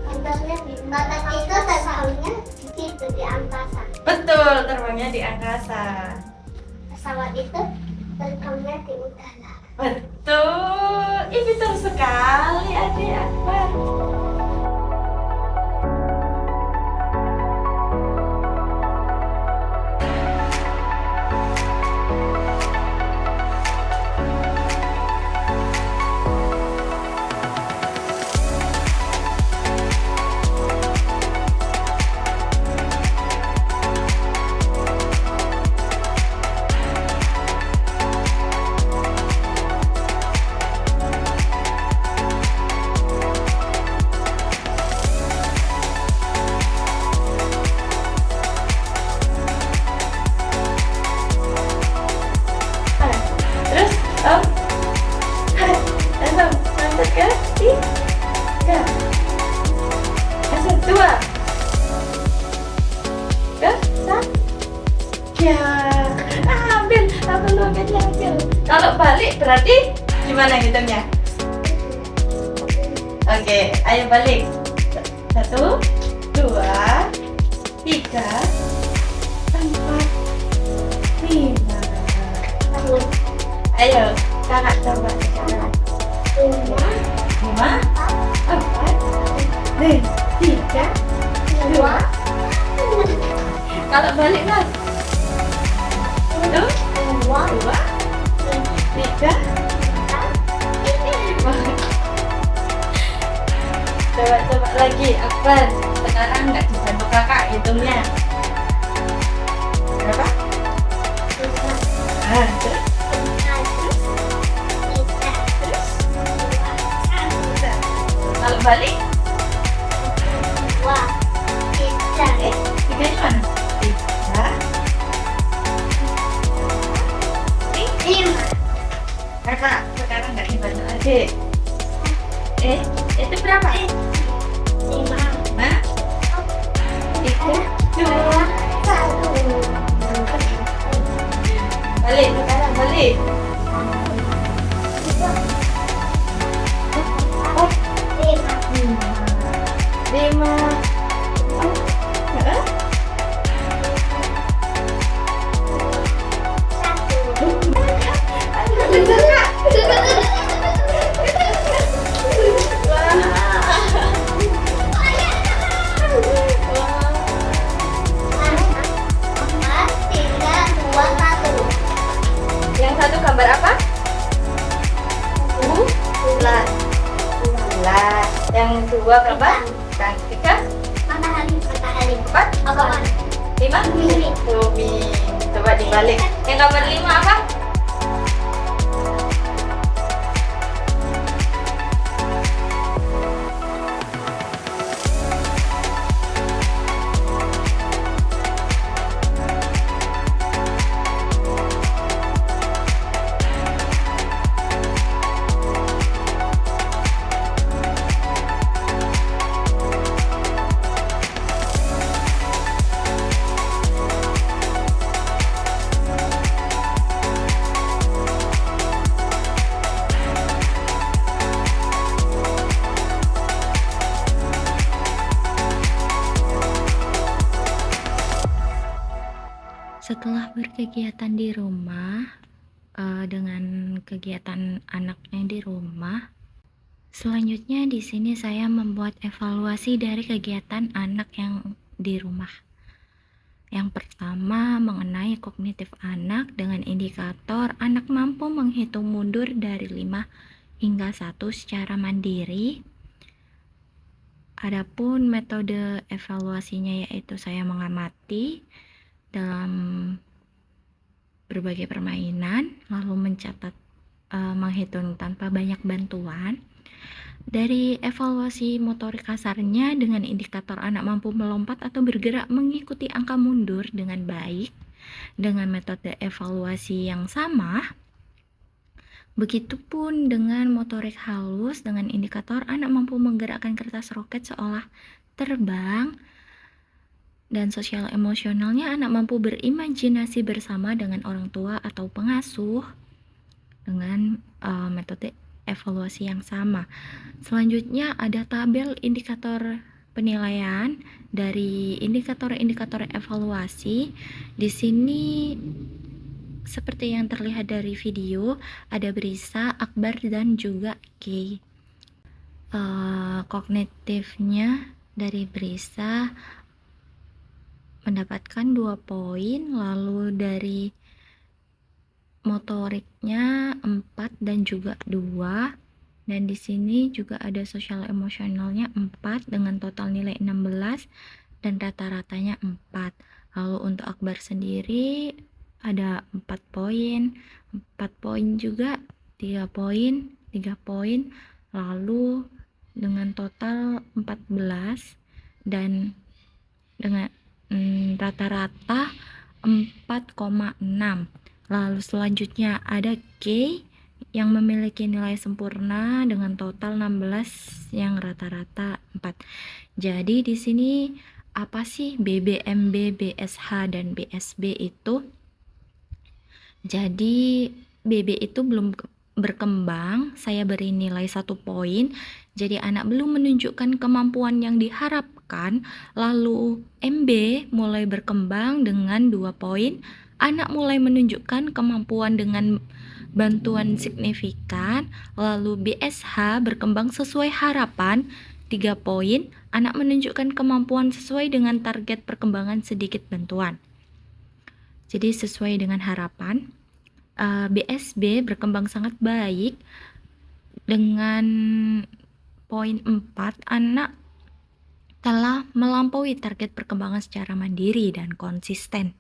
Contohnya di badak itu terbangnya di situ di angkasa. Betul, terbangnya di angkasa. Pesawat itu terbangnya di udara. Betul. Ih, pintar sekali adik Akbar. Terus, langsung lanjut ke tiga. Langsung dua. Ke tiga. Ambil lu ambil. Kalau balik berarti gimana hitungnya? Oke, ayo balik. 1, 2, 3, 4, 5. Ayo, kakak coba sekarang. 5, 4, 3, 2. Kalau balik mas, 1, 2, 3, 5. Coba lagi, Akbar. Sekarang nggak dibantu kakak hitungnya. Berapa? Terus? Kalau balik? 3 di mana? 3. Kakak, sekarang nggak dibantu adik. Itu berapa? 5, 3, 2, 1. Balik, sekarang balik. 5. Yang satu gambar apa? Bulan. Yang dua gambar? Dan 3, Matahari. 4, 5, bumi. Coba dibalik. Yang gambar 5 apa? Setelah berkegiatan di rumah, dengan kegiatan anaknya di rumah, selanjutnya di sini saya membuat evaluasi dari kegiatan anak yang di rumah. Yang pertama mengenai kognitif anak dengan indikator anak mampu menghitung mundur dari 5 hingga 1 secara mandiri. Adapun metode evaluasinya yaitu saya mengamati dalam berbagai permainan, lalu mencatat, menghitung tanpa banyak bantuan. Dari evaluasi motorik kasarnya dengan indikator anak mampu melompat atau bergerak mengikuti angka mundur dengan baik dengan metode evaluasi yang sama. Begitupun dengan motorik halus dengan indikator anak mampu menggerakkan kertas roket seolah terbang. Dan sosial emosionalnya anak mampu berimajinasi bersama dengan orang tua atau pengasuh dengan metode evaluasi yang sama. Selanjutnya ada tabel indikator penilaian dari indikator-indikator evaluasi. Di sini seperti yang terlihat dari video, ada Brisa, Akbar, dan juga Kay. Kognitifnya dari Brisa mendapatkan 2 poin, lalu dari motoriknya 4 dan juga 2, dan di sini juga ada sosial emosionalnya 4 dengan total nilai 16 dan rata-ratanya 4. Lalu untuk Akbar sendiri ada 4 poin, 4 poin juga, 3 poin, 3 poin, lalu dengan total 14 dan dengan rata-rata 4,6. Lalu selanjutnya ada K yang memiliki nilai sempurna dengan total 16 yang rata-rata 4. Jadi di sini apa sih BBMB, BSH, dan BSB itu? Jadi BB itu belum berkembang, saya beri nilai 1 poin. Jadi anak belum menunjukkan kemampuan yang diharapkan. Lalu MB mulai berkembang dengan 2 poin. Anak mulai menunjukkan kemampuan dengan bantuan signifikan. Lalu BSH berkembang sesuai harapan, 3 poin. Anak menunjukkan kemampuan sesuai dengan target perkembangan sedikit bantuan. Jadi sesuai dengan harapan. BSB berkembang sangat baik dengan poin 4. Anak telah melampaui target perkembangan secara mandiri dan konsisten.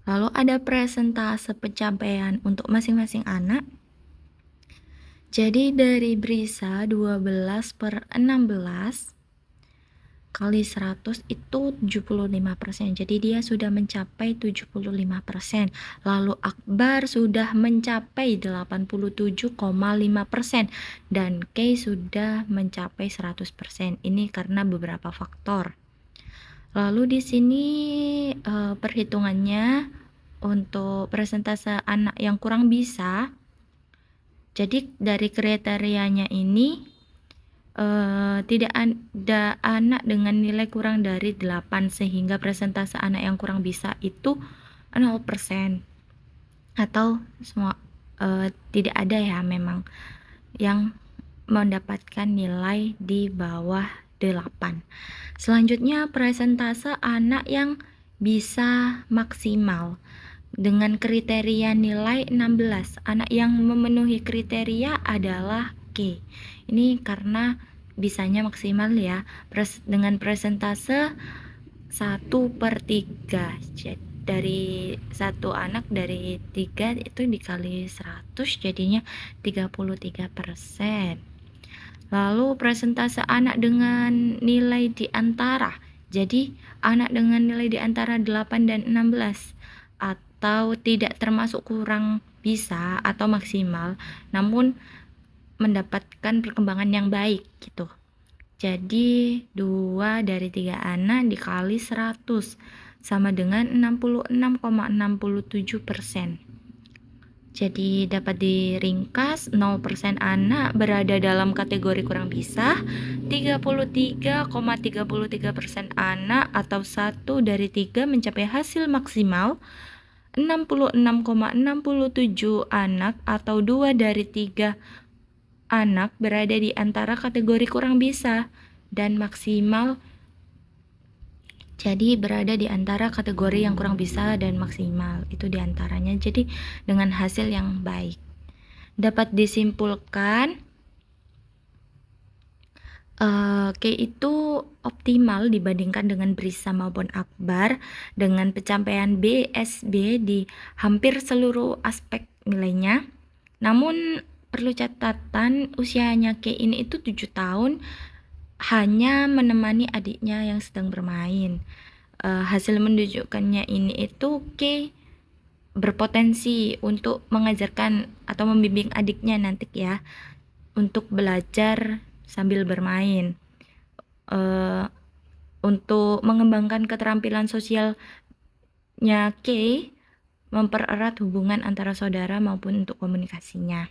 Lalu ada presentase pencapaian untuk masing-masing anak. Jadi dari Brisa 12/16 kali 100 itu 75%. Jadi dia sudah mencapai 75%. Lalu Akbar sudah mencapai 87,5% dan K sudah mencapai 100%. Ini karena beberapa faktor. Lalu di sini perhitungannya untuk persentase anak yang kurang bisa. Jadi dari kriterianya ini tidak ada anak dengan nilai kurang dari 8, sehingga persentase anak yang kurang bisa itu 0%. Atau semua tidak ada ya memang yang mendapatkan nilai di bawah 8. Selanjutnya persentase anak yang bisa maksimal dengan kriteria nilai 16. Anak yang memenuhi kriteria adalah K. Ini karena bisanya maksimal ya, dengan persentase 1/3. Jadi dari satu anak dari 3 itu dikali 100 jadinya 33%. Lalu persentase anak dengan nilai di antara. Jadi anak dengan nilai di antara 8 dan 16 atau tidak termasuk kurang bisa atau maksimal, namun mendapatkan perkembangan yang baik gitu. Jadi 2 dari 3 anak dikali 100 sama dengan 66,67%. Jadi dapat diringkas 0% anak berada dalam kategori kurang bisa, 33,33% anak atau 1 dari 3 mencapai hasil maksimal, 66,67 anak atau 2 dari 3 anak berada di antara kategori kurang bisa dan maksimal. Jadi berada di antara kategori yang kurang bisa dan maksimal, itu diantaranya. Jadi dengan hasil yang baik dapat disimpulkan K itu optimal dibandingkan dengan Brisa maupun Akbar dengan pencapaian BSB di hampir seluruh aspek nilainya. Namun perlu catatan, usianya K ini itu 7 tahun, hanya menemani adiknya yang sedang bermain. Hasil menunjukkannya ini itu K berpotensi untuk mengajarkan atau membimbing adiknya nanti ya, untuk belajar sambil bermain, untuk mengembangkan keterampilan sosialnya K, mempererat hubungan antara saudara maupun untuk komunikasinya.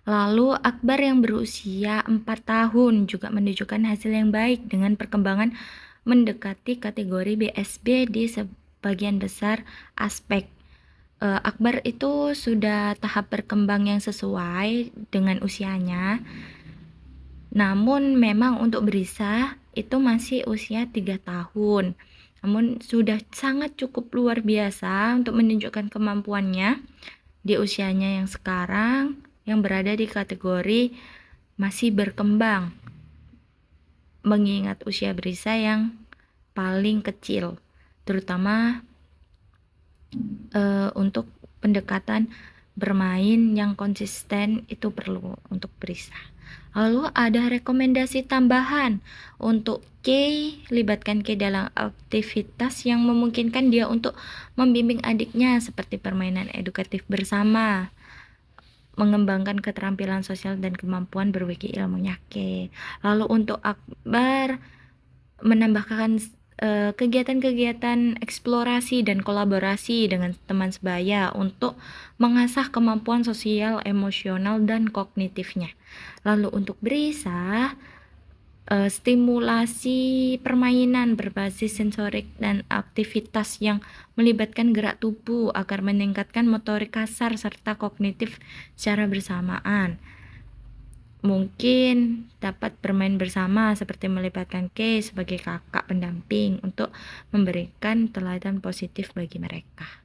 Lalu Akbar yang berusia 4 tahun juga menunjukkan hasil yang baik dengan perkembangan mendekati kategori BSB di sebagian besar aspek. Akbar itu sudah tahap berkembang yang sesuai dengan usianya. Namun memang untuk Brisa itu masih usia 3 tahun. Namun sudah sangat cukup luar biasa untuk menunjukkan kemampuannya di usianya yang sekarang yang berada di kategori masih berkembang. Mengingat usia Brisa yang paling kecil, terutama untuk pendekatan bermain yang konsisten itu perlu untuk Brisa. Lalu ada rekomendasi tambahan untuk K, libatkan K dalam aktivitas yang memungkinkan dia untuk membimbing adiknya seperti permainan edukatif bersama, mengembangkan keterampilan sosial dan kemampuan berbagi ilmunya K. Lalu untuk Akbar menambahkan kegiatan-kegiatan eksplorasi dan kolaborasi dengan teman sebaya untuk mengasah kemampuan sosial, emosional, dan kognitifnya. Lalu untuk Brisa, stimulasi permainan berbasis sensorik dan aktivitas yang melibatkan gerak tubuh agar meningkatkan motorik kasar serta kognitif secara bersamaan. Mungkin dapat bermain bersama seperti melibatkan Kay sebagai kakak pendamping untuk memberikan teladan positif bagi mereka.